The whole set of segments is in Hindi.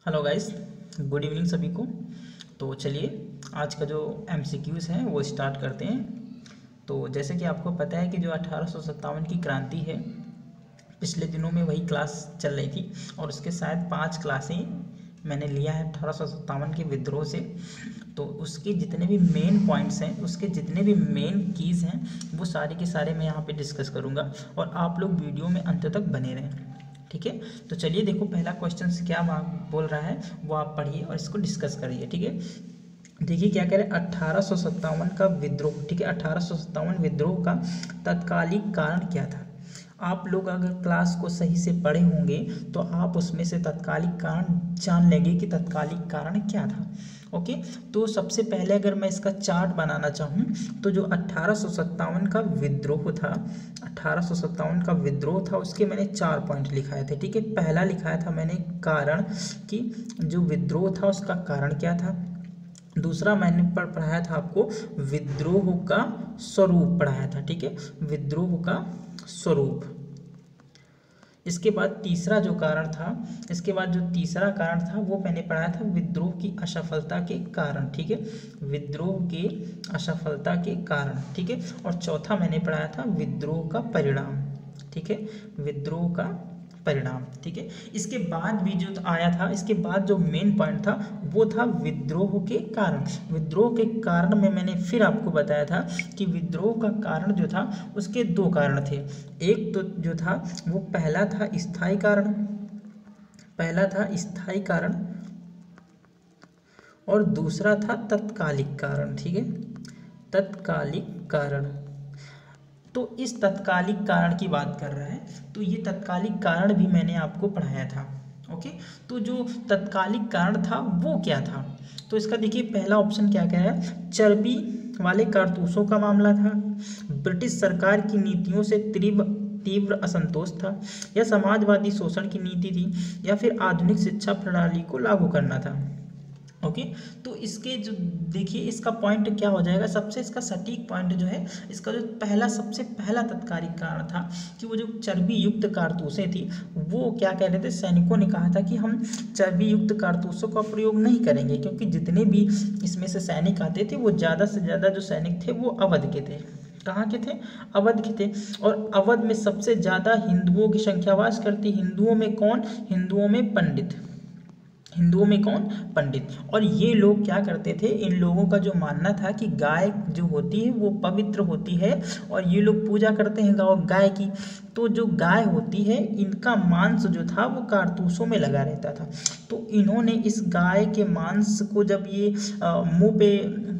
हेलो गाइस, गुड इवनिंग सभी को। तो चलिए आज का जो एमसीक्यूज़ हैं वो स्टार्ट करते हैं। तो जैसे कि आपको पता है कि जो 1857 की क्रांति है, पिछले दिनों में वही क्लास चल रही थी और उसके शायद 5 क्लासें मैंने लिया है 1857 के विद्रोह से। तो उसके जितने भी मेन पॉइंट्स हैं, उसके जितने भी मेन कीज़ हैं, वो सारे के सारे मैं यहाँ पे डिस्कस करूँगा और आप लोग वीडियो में अंत तक बने रहें। ठीक है, तो चलिए देखो पहला क्वेश्चन क्या बोल रहा है वो आप पढ़िए और इसको डिस्कस करिए। ठीक है, देखिए क्या कह रहे हैं 1857 का विद्रोह। ठीक है, 1857 विद्रोह का तत्कालिक कारण क्या था। आप लोग अगर क्लास को सही से पढ़े होंगे तो आप उसमें से तत्कालिक कारण जान लेंगे कि तत्कालिक कारण क्या था। ओके, तो सबसे पहले अगर मैं इसका चार्ट बनाना चाहूँ तो जो 1857 का विद्रोह था, 1857 का विद्रोह था, उसके मैंने 4 पॉइंट लिखाए थे। ठीक है, पहला लिखाया था मैंने कारण, कि जो विद्रोह था उसका कारण क्या था। दूसरा मैंने पढ़ाया था आपको विद्रोह का स्वरूप पढ़ाया था। ठीक है, विद्रोह का स्वरूप। इसके बाद तीसरा जो कारण था, इसके बाद जो तीसरा कारण था वो मैंने पढ़ाया था विद्रोह की असफलता के कारण। ठीक है, विद्रोह के असफलता के कारण। ठीक है, और चौथा मैंने पढ़ाया था विद्रोह का परिणाम। ठीक है, विद्रोह का परिणाम। ठीक है, इसके बाद भी जो आया था, इसके बाद जो मेन पॉइंट था वो था विद्रोह के कारण। विद्रोह के कारण में मैंने फिर आपको बताया था कि विद्रोह का कारण जो था उसके 2 कारण थे। एक तो जो था वो पहला था स्थायी कारण, पहला था स्थायी कारण, और दूसरा था तत्कालिक कारण। ठीक है, तत्कालिक कारण। तो इस तत्कालिक कारण की बात कर रहा है, तो ये तत्कालिक कारण भी मैंने आपको पढ़ाया था। ओके, तो जो तत्कालिक कारण था वो क्या था, तो इसका देखिए पहला ऑप्शन क्या कह रहा है, चर्बी वाले कारतूसों का मामला था, ब्रिटिश सरकार की नीतियों से तीव्र असंतोष था, या समाजवादी शोषण की नीति थी, या फिर आधुनिक शिक्षा प्रणाली को लागू करना था। ओके, तो इसके जो देखिए इसका पॉइंट क्या हो जाएगा, सबसे इसका सटीक पॉइंट जो है, इसका जो पहला सबसे पहला तत्कालिक कारण था कि वो जो चर्बी युक्त कारतूसें थी, वो क्या कह रहे थे, सैनिकों ने कहा था कि हम चर्बी युक्त कारतूसों का प्रयोग नहीं करेंगे, क्योंकि जितने भी इसमें से सैनिक आते थे वो ज़्यादा से ज़्यादा जो सैनिक थे वो अवध के थे। कहाँ के थे, अवध के थे, और अवध में सबसे ज़्यादा हिंदुओं की संख्या वास करती। हिंदुओं में कौन, हिंदुओं में पंडित, हिंदुओं में कौन, पंडित। और ये लोग क्या करते थे, इन लोगों का जो मानना था कि गाय जो होती है वो पवित्र होती है, और ये लोग पूजा करते हैं गाय की। तो जो गाय होती है इनका मांस जो था वो कारतूसों में लगा रहता था। तो इन्होंने इस गाय के मांस को जब ये मुंह पे,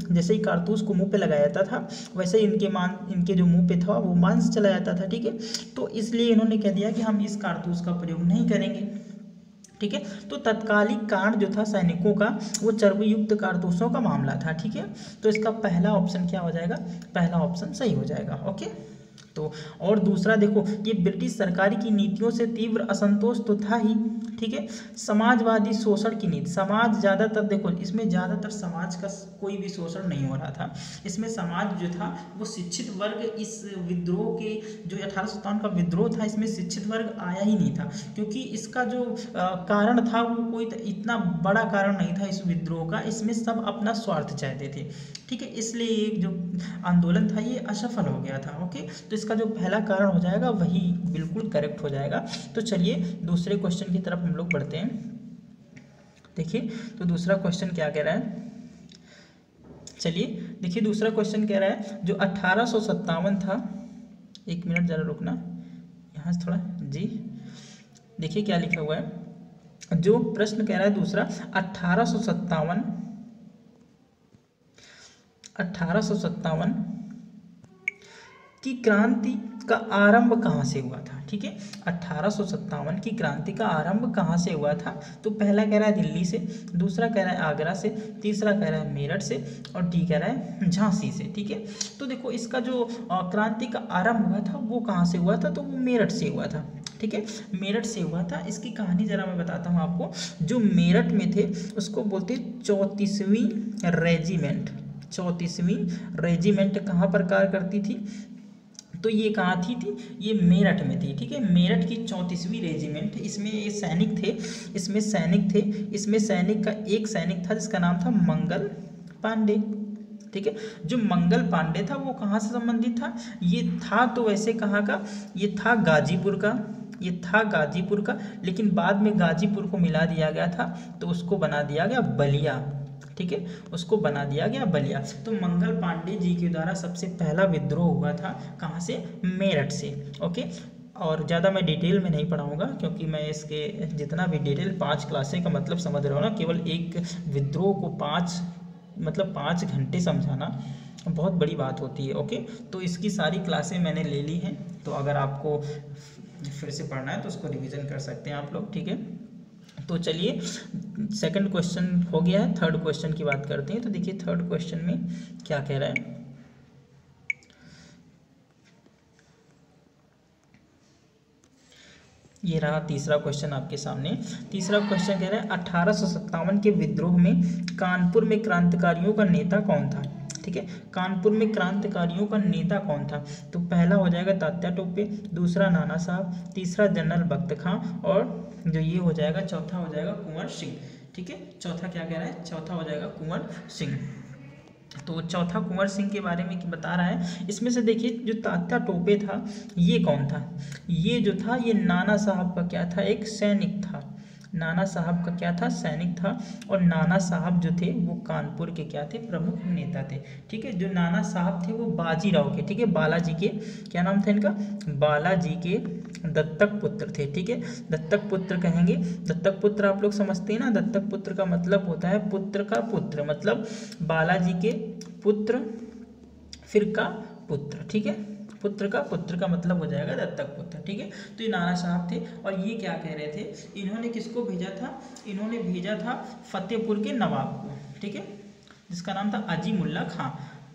जैसे ही कारतूस को मुंह पे लगाया जाता था वैसे ही इनके जो मुंह पे था वो मांस चला जाता था। ठीक है, तो इसलिए इन्होंने कह दिया कि हम इस कारतूस का प्रयोग नहीं करेंगे। ठीक है, तो तत्कालिक कारण जो था सैनिकों का वो चर्बी युक्त कारतूसों का मामला था। ठीक है, तो इसका पहला ऑप्शन क्या हो जाएगा, पहला ऑप्शन सही हो जाएगा। ओके, तो और दूसरा देखो, ये ब्रिटिश सरकार की नीतियों से तीव्र असंतोष तो था ही। ठीक है, समाजवादी शोषण की नीति, समाज ज़्यादातर देखो इसमें ज़्यादातर समाज का कोई भी शोषण नहीं हो रहा था। इसमें समाज जो था वो शिक्षित वर्ग, इस विद्रोह के जो 1857 का विद्रोह था इसमें शिक्षित वर्ग आया ही नहीं था, क्योंकि इसका जो कारण था वो कोई इतना बड़ा कारण नहीं था इस विद्रोह का, इसमें सब अपना स्वार्थ चाहते थे। ठीक है, इसलिए ये जो आंदोलन था ये असफल हो गया था। ओके, तो इसका जो पहला कारण हो जाएगा वही बिल्कुल करेक्ट हो जाएगा। तो चलिए दूसरे क्वेश्चन की तरफ हम लोग बढ़ते हैं। देखिए तो दूसरा क्वेश्चन क्या कह रहा है, चलिए देखिए दूसरा क्वेश्चन कह रहा है जो 1857 था, 1 मिनट ज़रा रुकना यहाँ से थोड़ा जी। देखिए क्या लिखा हुआ है, जो प्रश्न कह रहा है दूसरा, 1857 की क्रांति का आरंभ कहाँ से हुआ था। ठीक है, 1857 की क्रांति का आरंभ कहाँ से हुआ था, तो पहला कह रहा है दिल्ली से, दूसरा कह रहा है आगरा से, तीसरा कह रहा है मेरठ से, और डी कह रहा है झांसी से। ठीक है, तो देखो इसका जो क्रांति का आरंभ हुआ था वो कहाँ से हुआ था, तो वो मेरठ से हुआ था। ठीक है, मेरठ से हुआ था। इसकी कहानी जरा मैं बताता हूँ आपको। जो मेरठ में थे उसको बोलते 34वीं रेजिमेंट। 34वीं रेजिमेंट कहाँ पर कार्य करती थी, तो ये कहाँ थी ये मेरठ में थी, ठीक है। मेरठ की 34वीं रेजिमेंट, इसमें ये सैनिक थे, इसमें सैनिक का एक सैनिक था जिसका नाम था मंगल पांडे, ठीक है। जो मंगल पांडे था वो कहाँ से संबंधित था, ये था तो वैसे कहाँ का, ये था गाजीपुर का, लेकिन बाद में गाजीपुर को मिला दिया गया था तो उसको बना दिया गया बलिया, ठीक है, उसको बना दिया गया बलिया। तो मंगल पांडे जी के द्वारा सबसे पहला विद्रोह हुआ था कहाँ से, मेरठ से, ओके। और ज़्यादा मैं डिटेल में नहीं पढ़ाऊँगा क्योंकि मैं इसके जितना भी डिटेल 5 क्लासें का मतलब समझ रहा हूँ ना, केवल एक विद्रोह को 5 घंटे समझाना बहुत बड़ी बात होती है, ओके। तो इसकी सारी क्लासें मैंने ले ली हैं, तो अगर आपको फिर से पढ़ना है तो उसको रिवीजन कर सकते हैं आप लोग, ठीक है। तो चलिए सेकंड क्वेश्चन हो गया है, थर्ड क्वेश्चन की बात करते हैं। तो देखिए थर्ड क्वेश्चन में क्या कह रहा है, ये रहा तीसरा क्वेश्चन आपके सामने। तीसरा क्वेश्चन कह रहा है 1857 के विद्रोह में कानपुर में क्रांतिकारियों का नेता कौन था, ठीक है। कानपुर में क्रांतिकारियों का नेता कौन था, तो पहला हो जाएगा तात्या टोपे, दूसरा नाना साहब, तीसरा जनरल बख्त खां, और जो ये हो जाएगा चौथा हो जाएगा कुंवर सिंह, ठीक है। चौथा क्या कह रहा है, चौथा हो जाएगा कुंवर सिंह। तो चौथा कुंवर सिंह के बारे में बता रहा है। इसमें से देखिए जो तात्या टोपे था ये कौन था, ये जो था ये नाना साहब का क्या था, एक सैनिक था, नाना साहब का क्या था, सैनिक था। और नाना साहब जो थे वो कानपुर के क्या थे, प्रमुख नेता थे, ठीक है। जो नाना साहब थे वो बाजीराव के, ठीक है, बालाजी के, क्या नाम था इनका, बालाजी के दत्तक पुत्र थे, ठीक है। दत्तक पुत्र कहेंगे, दत्तक पुत्र आप लोग समझते हैं ना, दत्तक पुत्र का मतलब होता है पुत्र का पुत्र, मतलब बालाजी के पुत्र फिर का पुत्र, ठीक है। पुत्र का मतलब हो जाएगा दत्तक पुत्र, ठीक है। तो ये नाना साहब थे और ये क्या कह रहे थे, इन्होंने किसको भेजा था, इन्होंने भेजा था फतेहपुर के नवाब को, ठीक है, जिसका नाम था अजीमुल्ला खां।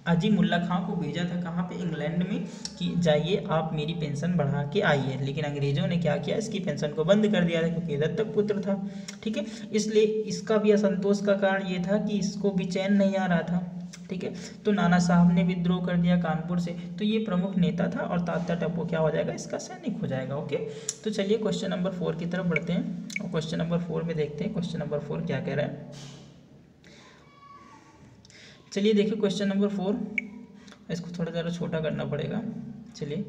अजीमुल्ला खां को भेजा था कहाँ पे, इंग्लैंड में, कि जाइए आप मेरी पेंशन बढ़ा के आइए। लेकिन अंग्रेजों ने क्या किया, इसकी पेंशन को बंद कर दिया था क्योंकि दत्तक पुत्र था, ठीक है। इसलिए इसका भी असंतोष का कारण ये था कि इसको भी चैन नहीं आ रहा था, ठीक है। तो नाना साहब ने विद्रोह कर दिया कानपुर से, तो ये प्रमुख नेता था और तात्या टोपे क्या हो जाएगा, इसका सैनिक हो जाएगा, ओके। तो चलिए क्वेश्चन नंबर 4 की तरफ बढ़ते हैं और क्वेश्चन नंबर 4 में देखते हैं क्वेश्चन नंबर 4 क्या कह रहा है। चलिए देखिए क्वेश्चन नंबर 4, इसको थोड़ा ज़रा छोटा करना पड़ेगा, चलिए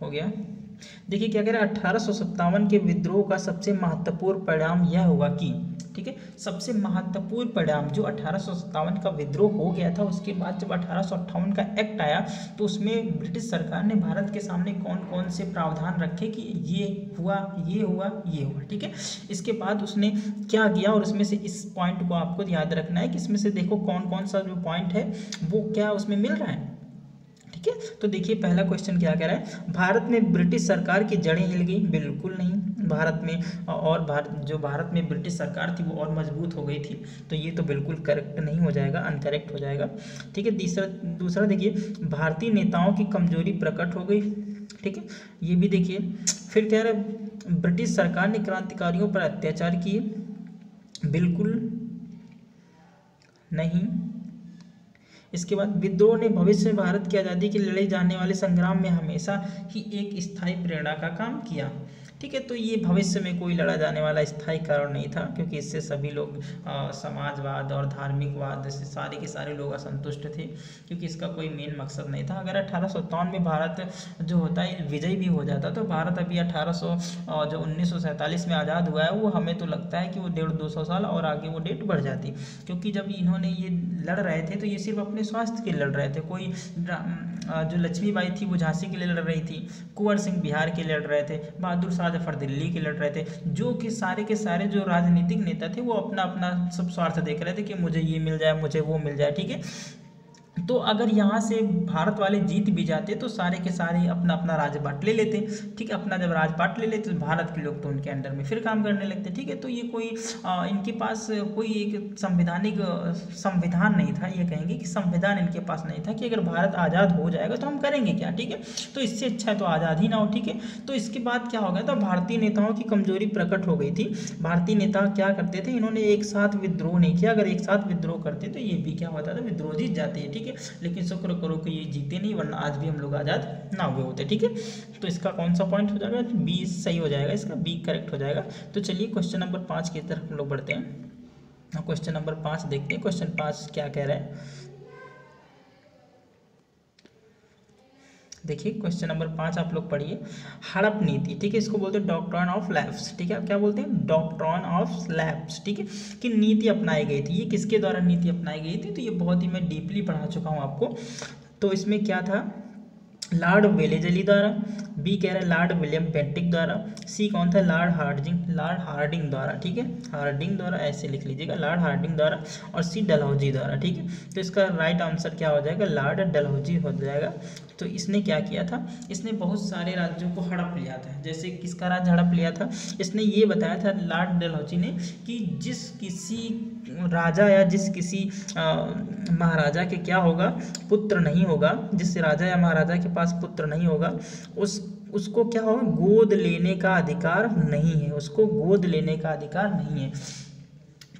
हो गया। देखिए क्या कह रहा है, 1857 के विद्रोह का सबसे महत्वपूर्ण परिणाम यह हुआ कि, ठीक है, सबसे महत्वपूर्ण परिणाम जो 1857 का विद्रोह हो गया था, उसके बाद जब 1858 का एक्ट आया तो उसमें ब्रिटिश सरकार ने भारत के सामने कौन कौन से प्रावधान रखे कि ये हुआ, ये हुआ, ये हुआ, ठीक है। इसके बाद उसने क्या किया, और उसमें से इस पॉइंट को आपको याद रखना है कि इसमें से देखो कौन कौन सा जो पॉइंट है वो क्या उसमें मिल रहा है, ठीक है। तो देखिए पहला क्वेश्चन क्या कह रहा है, भारत में ब्रिटिश सरकार की जड़ें हिल गई, बिल्कुल नहीं। भारत में और भारत में ब्रिटिश सरकार थी वो और मजबूत हो गई थी, तो ये तो बिल्कुल करेक्ट नहीं हो जाएगा, अनकरेक्ट हो जाएगा, ठीक है। दूसरा देखिए भारतीय नेताओं की कमजोरी प्रकट हो गई, ठीक है, ये भी देखिए। फिर कह रहा है ब्रिटिश सरकार ने क्रांतिकारियों पर अत्याचार किए, बिल्कुल नहीं। इसके बाद विद्रोह ने भविष्य में भारत की आज़ादी के लिए लड़े जाने वाले संग्राम में हमेशा ही एक स्थायी प्रेरणा का काम किया, ठीक है। तो ये भविष्य में कोई लड़ा जाने वाला स्थायी कारण नहीं था क्योंकि इससे सभी लोग समाजवाद और धार्मिकवाद से सारे के सारे लोग असंतुष्ट थे, क्योंकि इसका कोई मेन मकसद नहीं था। अगर 1857 में भारत जो होता है विजयी भी हो जाता तो भारत अभी 1947 में आज़ाद हुआ है, वो हमें तो लगता है कि वो 150-200 साल और आगे वो डेट बढ़ जाती, क्योंकि जब इन्होंने ये लड़ रहे थे तो ये सिर्फ अपने स्वास्थ्य के लड़ रहे थे। कोई जो लक्ष्मीबाई थी वो झांसी के लिए लड़ रही थी, कुंवर सिंह बिहार के लड़ रहे थे, बहादुर शाह जफर दिल्ली के लड़ रहे थे, जो कि सारे के सारे जो राजनीतिक नेता थे वो अपना अपना सब स्वार्थ देख रहे थे कि मुझे ये मिल जाए, मुझे वो मिल जाए, ठीक है। तो अगर यहाँ से भारत वाले जीत भी जाते तो सारे के सारे अपना अपना राजपाट ले लेते, ठीक है। अपना जब राजपाट ले लेते तो भारत के लोग तो उनके अंडर में फिर काम करने लगते, ठीक है। तो ये कोई इनके पास कोई एक संवैधानिक संविधान नहीं था, ये कहेंगे कि संविधान इनके पास नहीं था कि अगर भारत आज़ाद हो जाएगा तो हम करेंगे क्या, ठीक है। तो इससे अच्छा है तो आज़ाद ही ना हो, ठीक है। तो इसके बाद क्या हो गया था, भारतीय नेताओं की कमजोरी प्रकट हो गई थी। भारतीय नेता क्या करते थे, इन्होंने एक साथ विद्रोह नहीं किया, अगर एक साथ विद्रोह करते तो ये भी क्या होता था, विद्रोह जीत जाते हैं, ठीक है। ठीक है, लेकिन शुक्र करो कि ये जीते नहीं, वरना आज भी हम लोग आज़ाद ना हुए होते। ठीक है, तो इसका कौन सा पॉइंट हो जाएगा, बी सही हो जाएगा, इसका बी करेक्ट हो जाएगा। तो चलिए क्वेश्चन नंबर 5 की तरफ हम लोग बढ़ते हैं। क्वेश्चन नंबर 5 देखते हैं, क्वेश्चन 5 क्या कह रहा है। देखिए क्वेश्चन नंबर 5 आप लोग पढ़िए, हड़प नीति, ठीक है, इसको बोलते हैं डॉक्ट्रिन ऑफ लैप्स, ठीक है, आप क्या बोलते हैं, डॉक्ट्रिन ऑफ लैप्स, ठीक है, कि नीति अपनाई गई थी। ये किसके द्वारा नीति अपनाई गई थी, तो ये बहुत ही मैं डीपली पढ़ा चुका हूँ आपको। तो इसमें क्या था, लॉर्ड वेलेजली द्वारा, बी कह रहा है लॉर्ड विलियम बेंटिक द्वारा, सी कौन था, लॉर्ड हार्डिंग द्वारा, ठीक है, हार्डिंग द्वारा ऐसे लिख लीजिएगा, लॉर्ड हार्डिंग द्वारा, और सी डलहौजी द्वारा, ठीक है। तो इसका राइट आंसर क्या हो जाएगा, लॉर्ड डलहौजी हो जाएगा। तो इसने क्या किया था, इसने बहुत सारे राज्यों को हड़प लिया था। जैसे किसका राज्य हड़प लिया था, इसने ये बताया था लॉर्ड डलहौजी ने कि जिस किसी राजा या जिस किसी महाराजा के क्या होगा, पुत्र नहीं होगा, जिस राजा या महाराजा के पास पुत्र नहीं होगा, उसको क्या होगा, गोद लेने का अधिकार नहीं है, उसको गोद लेने का अधिकार नहीं है।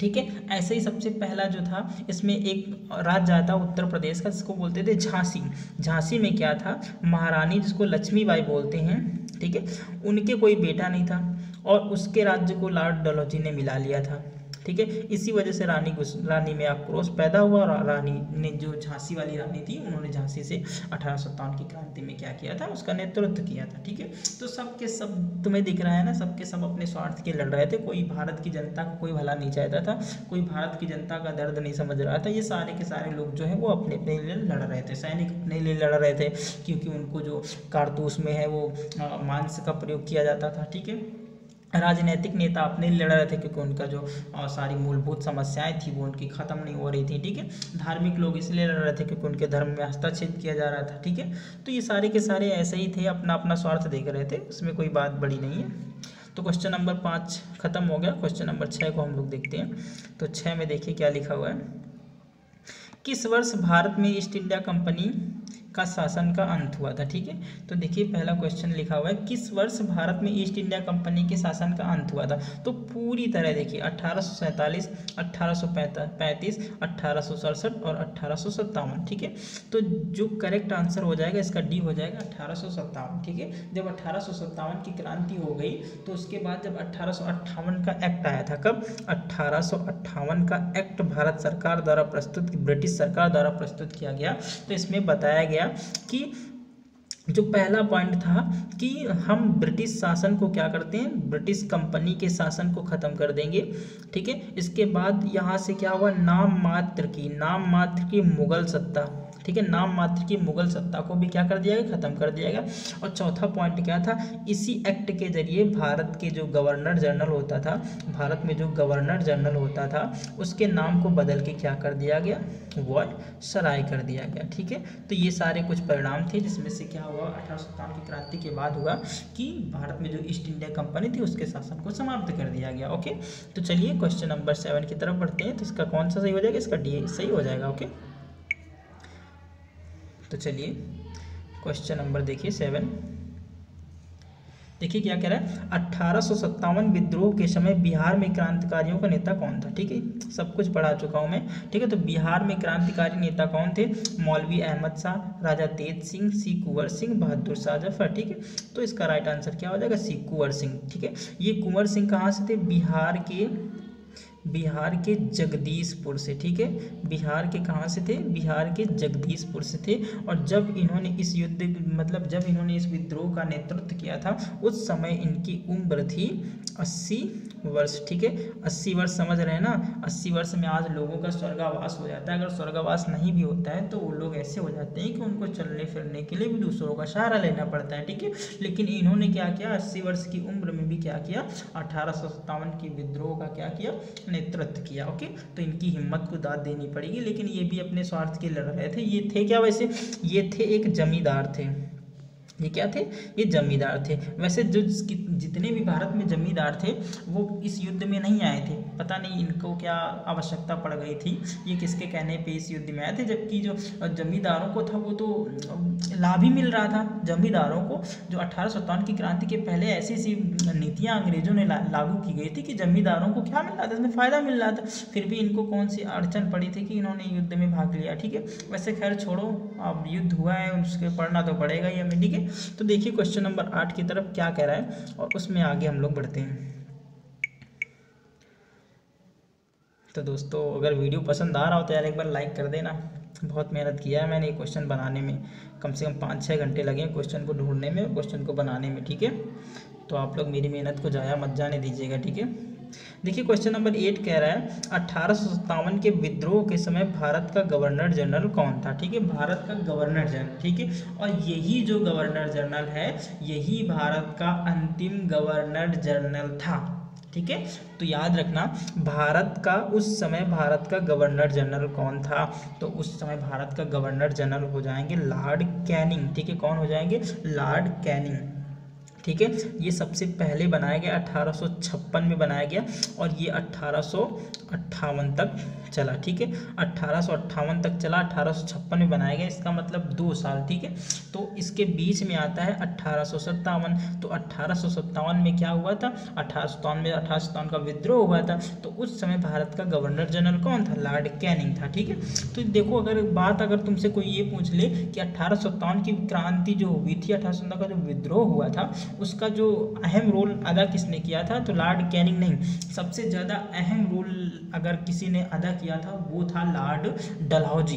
ठीक है, ऐसे ही सबसे पहला जो था, इसमें एक राज्य आया था उत्तर प्रदेश का, जिसको बोलते थे झांसी। झांसी में क्या था, महारानी जिसको लक्ष्मीबाई बोलते हैं, ठीक है, उनके कोई बेटा नहीं था और उसके राज्य को लॉर्ड डलहौजी ने मिला लिया था। ठीक है, इसी वजह से रानी में आक्रोश पैदा हुआ और रानी ने, जो झांसी वाली रानी थी, उन्होंने झांसी से 1857 की क्रांति में क्या किया था, उसका नेतृत्व किया था। ठीक है, तो सबके सब तुम्हें दिख रहा है ना, सबके सब अपने स्वार्थ के लड़ रहे थे, कोई भारत की जनता का कोई भला नहीं चाहता था, कोई भारत की जनता का दर्द नहीं समझ रहा था। ये सारे के सारे लोग जो है वो अपने अपने लिए लड़ रहे थे, सैनिक अपने लिए लड़ रहे थे, क्योंकि उनको जो कारतूस में है वो मांस का प्रयोग किया जाता था। ठीक है, राजनीतिक नेता अपने लड़ रहे थे क्योंकि उनका जो सारी मूलभूत समस्याएं थी वो उनकी ख़त्म नहीं हो रही थी। ठीक है, धार्मिक लोग इसलिए लड़ रहे थे क्योंकि उनके धर्म में हस्तक्षेप किया जा रहा था। ठीक है, तो ये सारे के सारे ऐसे ही थे, अपना अपना स्वार्थ देख रहे थे, उसमें कोई बात बड़ी नहीं है। तो क्वेश्चन नंबर 5 खत्म हो गया। क्वेश्चन नंबर 6 को हम लोग देखते हैं। तो 6 में देखिए क्या लिखा हुआ है, किस वर्ष भारत में ईस्ट इंडिया कंपनी का शासन का अंत हुआ था। ठीक है, तो देखिए पहला क्वेश्चन लिखा हुआ है, किस वर्ष भारत में ईस्ट इंडिया कंपनी के शासन का अंत हुआ था। तो पूरी तरह देखिए 1847, 1835, 1867 और 1857। ठीक है, तो जो करेक्ट आंसर हो जाएगा इसका डी हो जाएगा 1857। ठीक है, जब 1857 की क्रांति हो गई तो उसके बाद जब 1858 का एक्ट आया था, कब, 1858 का एक्ट भारत सरकार द्वारा प्रस्तुत, ब्रिटिश सरकार द्वारा प्रस्तुत किया गया। तो इसमें बताया गया कि जो पहला पॉइंट था कि हम ब्रिटिश शासन को क्या करते हैं, ब्रिटिश कंपनी के शासन को ख़त्म कर देंगे। ठीक है, इसके बाद यहाँ से क्या हुआ, नाम मात्र की मुगल सत्ता, ठीक है, नाम मात्र की मुगल सत्ता को भी क्या कर दिया गया, खत्म कर दिया गया। और चौथा पॉइंट क्या था, इसी एक्ट के जरिए भारत के जो गवर्नर जनरल होता था, भारत में जो गवर्नर जनरल होता था, उसके नाम को बदल के क्या कर दिया गया, वायसराय कर दिया गया। ठीक है, तो ये सारे कुछ परिणाम थे, जिसमें से क्या हुआ, 1857 की क्रांति के बाद हुआ कि भारत में जो ईस्ट इंडिया कंपनी थी उसके शासन को समाप्त कर दिया गया। ओके, तो चलिए क्वेश्चन नंबर 7 की तरफ बढ़ते हैं। तो इसका कौन सा सही हो जाएगा, इसका डी सही हो जाएगा। ओके, तो चलिए क्वेश्चन नंबर देखिए 7, देखिए क्या कह रहा है, 1857 विद्रोह के समय बिहार में क्रांतिकारियों का नेता कौन था। ठीक है, सब कुछ पढ़ा चुका हूं मैं। ठीक है, तो बिहार में क्रांतिकारी नेता कौन थे, मौलवी अहमद शाह, राजा तेज सिंह, सी कुंवर सिंह, बहादुर शाह जफर। ठीक है, तो इसका राइट आंसर क्या हो जाएगा, सी कुंवर सिंह। ठीक है, ये कुंवर सिंह कहाँ से थे, बिहार के जगदीशपुर से। ठीक है, बिहार के कहाँ से थे, बिहार के जगदीशपुर से थे। और जब इन्होंने इस युद्ध, मतलब जब इन्होंने इस विद्रोह का नेतृत्व किया था, उस समय इनकी उम्र थी 80 वर्ष। ठीक है, 80 वर्ष समझ रहे हैं ना, 80 वर्ष में आज लोगों का स्वर्गावास हो जाता है। अगर स्वर्गावास नहीं भी होता है तो वो लोग ऐसे हो जाते हैं कि उनको चलने फिरने के लिए भी दूसरों का सहारा लेना पड़ता है। ठीक है, लेकिन इन्होंने क्या किया, 80 वर्ष की उम्र में भी क्या किया, 1857 की विद्रोह का क्या किया, नेतृत्व किया। ओके, तो इनकी हिम्मत को दाद देनी पड़ेगी। लेकिन ये भी अपने स्वार्थ के लड़ रहे थे। ये थे क्या, वैसे ये थे एक जमींदार थे। ये क्या थे, ये जमींदार थे। वैसे जो जितने भी भारत में जमींदार थे वो इस युद्ध में नहीं आए थे, पता नहीं इनको क्या आवश्यकता पड़ गई थी, ये किसके कहने पे इस युद्ध में आए थे। जबकि जो जमींदारों को था वो तो लाभ ही मिल रहा था। जमींदारों को जो 1857 की क्रांति के पहले ऐसी ऐसी नीतियाँ अंग्रेजों ने लागू की गई थी कि जमींदारों को क्या मिल रहा था, इसमें फ़ायदा मिल रहा था, फिर भी इनको कौन सी अड़चन पड़ी थी कि इन्होंने युद्ध में भाग लिया। ठीक है, वैसे खैर छोड़ो, अब युद्ध हुआ है उसके पढ़ना तो पड़ेगा ही हमें। ठीक है, तो देखिए क्वेश्चन नंबर 8 की तरफ क्या कह रहा है और उसमें आगे हम लोग बढ़ते हैं। तो दोस्तों अगर वीडियो पसंद आ रहा हो तो यार एक बार लाइक कर देना। बहुत मेहनत किया है मैंने ये क्वेश्चन बनाने में, कम से कम 5-6 घंटे लगे क्वेश्चन को ढूंढने में, क्वेश्चन को बनाने में। ठीक है, तो आप लोग मेरी मेहनत को जाया मत जाने दीजिएगा। ठीक है, देखिए क्वेश्चन नंबर 8 कह रहा है 1857 के विद्रोह के समय भारत का गवर्नर जनरल कौन था। ठीक है, भारत का गवर्नर जनरल। ठीक है, और यही जो गवर्नर जनरल है यही भारत का अंतिम गवर्नर जनरल था। ठीक है, तो याद रखना भारत का उस समय भारत का गवर्नर जनरल कौन था, तो उस समय भारत का गवर्नर जनरल हो जाएंगे लॉर्ड कैनिंग। ठीक है, कौन हो जाएंगे, लॉर्ड कैनिंग। ठीक है, ये सबसे पहले बनाया गया 1856 में बनाया गया और ये 1858 तक चला। ठीक है, 1858 तक चला, 1856 में बनाया गया, इसका मतलब 2 साल। ठीक है, तो इसके बीच में आता है 1857। तो 1857 में क्या हुआ था, 1857 का विद्रोह हुआ था, तो उस समय भारत का गवर्नर जनरल कौन था, लॉर्ड कैनिंग था। ठीक है, तो देखो अगर तुमसे कोई ये पूछ ले कि 1857 की क्रांति जो हुई थी, 1857 का जो विद्रोह हुआ था उसका जो अहम रोल अदा किसने किया था, तो लॉर्ड कैनिंग नहीं, सबसे ज़्यादा अहम रोल अगर किसी ने अदा किया था वो था लॉर्ड डलहौजी।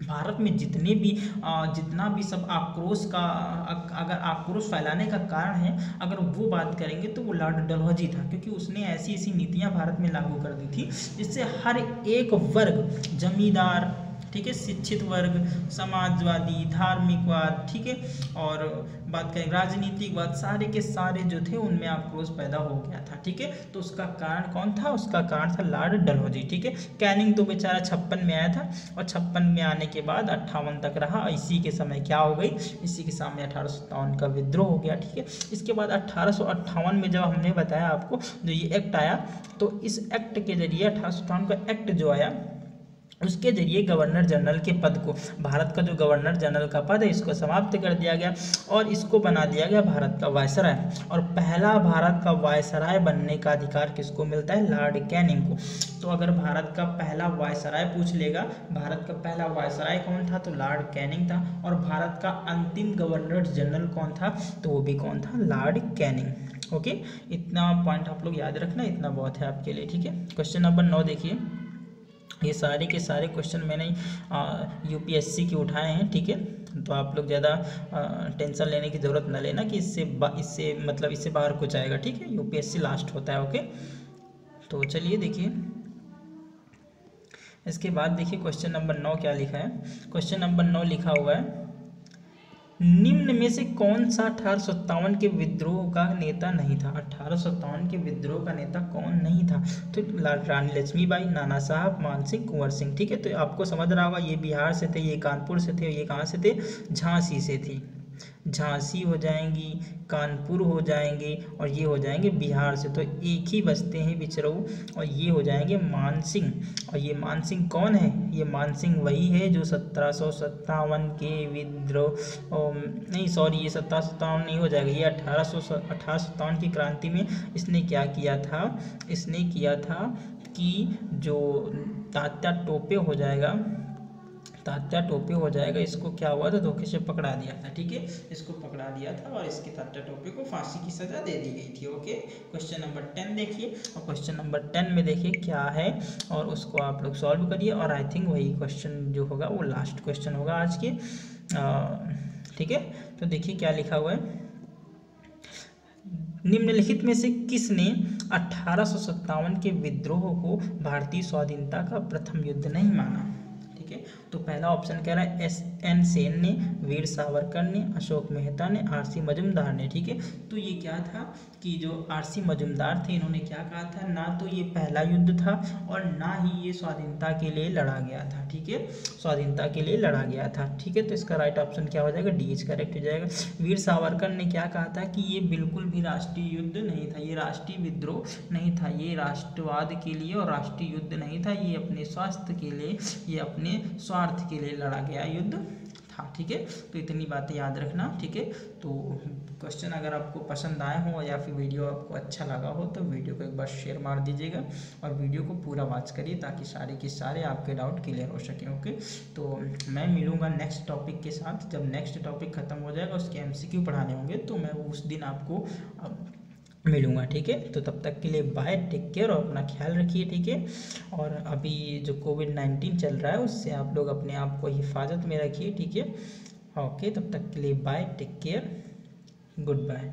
भारत में जितना भी सब आक्रोश का अगर आक्रोश फैलाने का कारण है, अगर वो बात करेंगे तो वो लॉर्ड डलहौजी था, क्योंकि उसने ऐसी ऐसी नीतियां भारत में लागू कर दी थी जिससे हर एक वर्ग, जमींदार, ठीक है, शिक्षित वर्ग, समाजवादी, धार्मिकवाद, ठीक है, और बात करें राजनीतिकवाद, सारे के सारे जो थे उनमें आक्रोश पैदा हो गया था। ठीक है, तो उसका कारण कौन था, उसका कारण था लॉर्ड डलहौजी। ठीक है, कैनिंग तो बेचारा 56 में आया था और 56 में आने के बाद 58 तक रहा। इसी के समय क्या हो गई, इसी के सामने 1857 का विद्रोह हो गया। ठीक है, इसके बाद 1858 में जब हमने बताया आपको जो ये एक्ट आया, तो इस एक्ट के जरिए 1857 का एक्ट जो आया उसके जरिए गवर्नर जनरल के पद को, भारत का जो गवर्नर जनरल का पद है इसको समाप्त कर दिया गया और इसको बना दिया गया भारत का वायसराय। और पहला भारत का वायसराय बनने का अधिकार किसको मिलता है, लॉर्ड कैनिंग को। तो अगर भारत का पहला वायसराय पूछ लेगा, भारत का पहला वायसराय कौन था, तो लॉर्ड कैनिंग था। और भारत का अंतिम गवर्नर जनरल कौन था, तो वो भी कौन था, लॉर्ड कैनिंग। ओके, इतना पॉइंट आप लोग याद रखना, इतना बहुत है आपके लिए। ठीक है, क्वेश्चन नंबर 9 देखिए, ये सारे के सारे क्वेश्चन मैंने यूपीएससी के उठाए हैं। ठीक है, तो आप लोग ज़्यादा टेंशन लेने की ज़रूरत न लेना कि इससे बाहर कुछ आएगा। ठीक है, यूपीएससी लास्ट होता है। ओके, तो चलिए देखिए इसके बाद देखिए क्वेश्चन नंबर 9 क्या लिखा है। क्वेश्चन नंबर 9 लिखा हुआ है, निम्न में से कौन सा 1857 के विद्रोह का नेता नहीं था। 1857 के विद्रोह का नेता कौन नहीं था, तो रानी लक्ष्मीबाई, नाना साहब, मानसिंह, कुंवर सिंह। ठीक है, तो आपको समझ रहा होगा ये बिहार से थे, ये कानपुर से थे, ये कहाँ से थे, झांसी से थी। झांसी हो जाएंगी, कानपुर हो जाएंगे और ये हो जाएंगे बिहार से। तो एक ही बचते हैं बिचरऊ और ये हो जाएंगे मानसिंह। और ये मानसिंह कौन है, ये मानसिंह वही है जो 1757 के विद्रोह नहीं सॉरी ये 1757 नहीं हो जाएगा, ये 1857 की क्रांति में इसने क्या किया था, इसने किया था कि जो तात्या टोपे हो जाएगा, तात्या टोपे हो जाएगा, इसको क्या हुआ था, धोखे से पकड़ा दिया था। ठीक है, इसको पकड़ा दिया था और इसके तात्या टोपे को फांसी की सजा दे दी गई थी। ओके, क्वेश्चन नंबर 10 देखिए, और क्वेश्चन नंबर 10 में देखिए क्या है और उसको आप लोग सॉल्व करिए। और आई थिंक वही क्वेश्चन जो होगा वो लास्ट क्वेश्चन होगा आज के। ठीक है, तो देखिए क्या लिखा हुआ है, निम्नलिखित में से किसने 1857 के विद्रोह को भारतीय स्वाधीनता का प्रथम युद्ध नहीं माना। ठीक है, तो पहला ऑप्शन कह रहा है एन सेन ने, वीर सावरकर ने, अशोक मेहता ने, आरसी मजुमदार ने। ठीक है, तो ये क्या था कि जो आरसी मजुमदार थे इन्होंने क्या कहा था, ना तो ये पहला युद्ध था और ना ही ये स्वाधीनता के लिए लड़ा गया था। ठीक है, स्वाधीनता के लिए लड़ा गया था। ठीक है, तो इसका राइट ऑप्शन क्या हो जाएगा, डी इज करेक्ट हो जाएगा। वीर सावरकर ने क्या कहा था कि ये बिल्कुल भी राष्ट्रीय युद्ध नहीं था, ये राष्ट्रीय विद्रोह नहीं था, ये राष्ट्रवाद के लिए और राष्ट्रीय युद्ध नहीं था, ये अपने स्वास्थ्य के लिए, ये अपने स्वार्थ के लिए लड़ा गया युद्ध था। ठीक है, तो इतनी बातें याद रखना। ठीक है, तो क्वेश्चन अगर आपको पसंद आए हो या फिर वीडियो आपको अच्छा लगा हो तो वीडियो को एक बार शेयर मार दीजिएगा और वीडियो को पूरा वॉच करिए ताकि सारे के सारे आपके डाउट क्लियर हो सके। ओके, तो मैं मिलूँगा नेक्स्ट टॉपिक के साथ। जब नेक्स्ट टॉपिक ख़त्म हो जाएगा, उसके MCQ पढ़ाने होंगे, तो मैं उस दिन आपको मिलूँगा। ठीक है, तो तब तक के लिए बाय, टेक केयर और अपना ख्याल रखिए। ठीक है, और अभी जो कोविड-19 चल रहा है उससे आप लोग अपने आप को हिफाजत में रखिए। ठीक है, ओके, तब तक के लिए bye, take care, good bye.